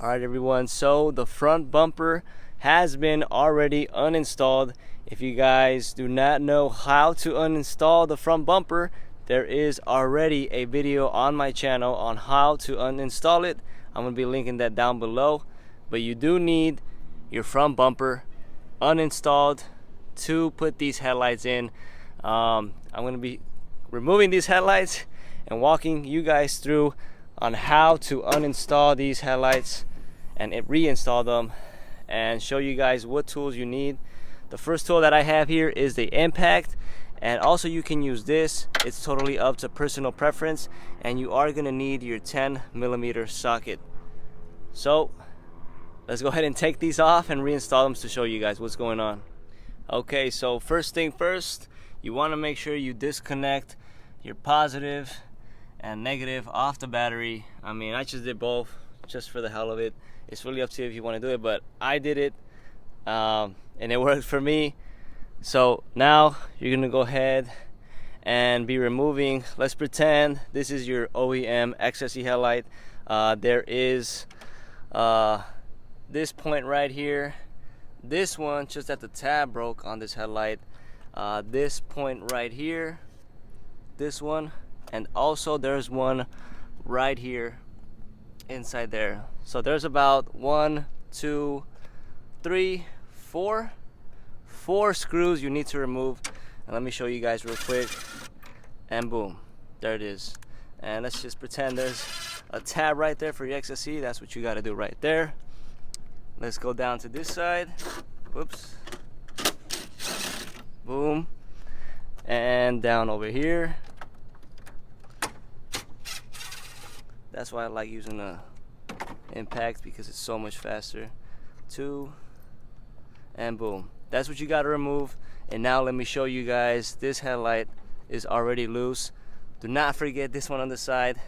Alright everyone, so the front bumper has been already uninstalled. If you guys do not know how to uninstall the front bumper, there is already a video on my channel on how to uninstall it. I'm going to be linking that down below. But you do need your front bumper uninstalled to put these headlights in. I'm going to be removing these headlights and walking you guys through on how to uninstall these headlights and reinstall them and show you guys what tools you need. The first tool that I have here is the impact, and also you can use this. It's totally up to personal preference, and you are going to need your 10mm socket. So let's go ahead and take these off and reinstall them to show you guys what's going on. Okay, so first thing first, you want to make sure you disconnect your positive and negative off the battery. I mean, I just did both just for the hell of it. It's really up to you if you want to do it, but I did it and it worked for me. So now you're gonna go ahead and be removing, let's pretend this is your OEM Xse headlight. There is this point right here, this one just at the tab broke on this headlight, this point right here, this one, and also there's one right here inside there. So there's about 1, 2, 3, 4 screws you need to remove, and let me show you guys real quick. And boom, there it is. And let's just pretend there's a tab right there for your Xse. That's what you got to do right there. Let's go down to this side. Whoops. Boom. And down over here. That's why I like using a impact, because it's so much faster. 2, and boom. That's what you got to remove. And now let me show you guys, this headlight is already loose. Do not forget this one on the side.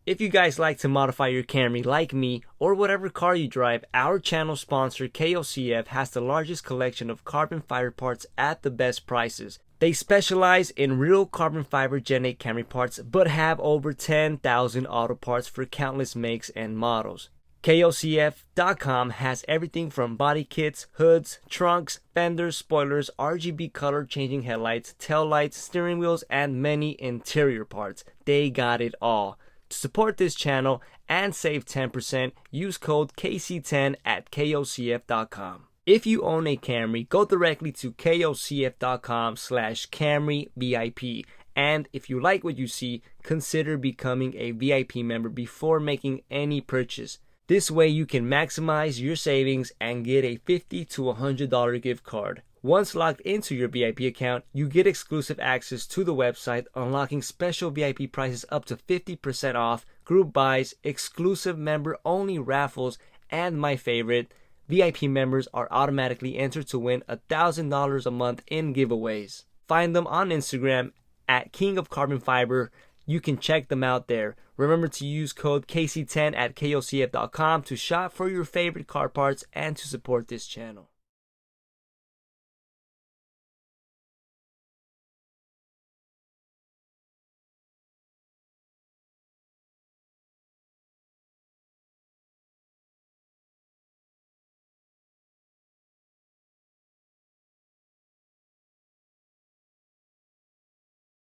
If you guys like to modify your Camry like me, or whatever car you drive, our channel sponsor KOCF has the largest collection of carbon fiber parts at the best prices. They specialize in real carbon fiber Gen 8 Camry parts, but have over 10,000 auto parts for countless makes and models. KOCF.com has everything from body kits, hoods, trunks, fenders, spoilers, RGB color changing headlights, tail lights, steering wheels, and many interior parts. They got it all. To support this channel and save 10%, use code KC10 at KOCF.com. If you own a Camry, go directly to KOCF.com/CamryVIP. And if you like what you see, consider becoming a VIP member before making any purchase. This way you can maximize your savings and get a $50 to $100 gift card. Once logged into your VIP account, you get exclusive access to the website, unlocking special VIP prices up to 50% off, group buys, exclusive member-only raffles, and my favorite, VIP members are automatically entered to win $1,000 a month in giveaways. Find them on Instagram at King of Carbon Fiber. You can check them out there. Remember to use code KC10 at KOCF.com to shop for your favorite car parts and to support this channel.